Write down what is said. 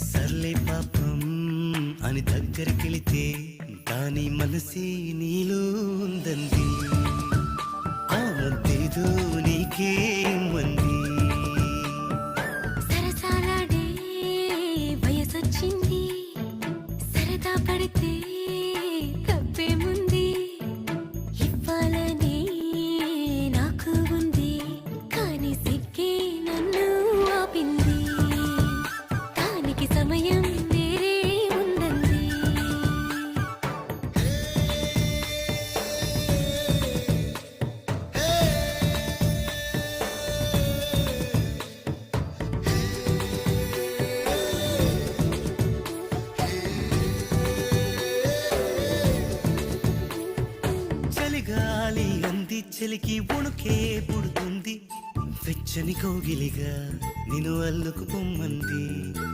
సర్లే పాపం అని దగ్గరికెళితే దాని మనసే నీలో ఉందంది. ఆ ముద్దేదో నీకేమంది. సరసాలాడే వయసొచ్చింది, సరదా పడితే తప్పేముంది. ఇవ్వాలనే నాకు ఉంది, కానీ సిగ్గే నన్ను ఆపింది. దానికి సమయం వేరే ఉందంది. చలిగాలి అంది చలికి వణుకే పుడుతుంది. వెచ్చని కోగిలిగా నిన్ను అల్లుకు పొమ్మంది.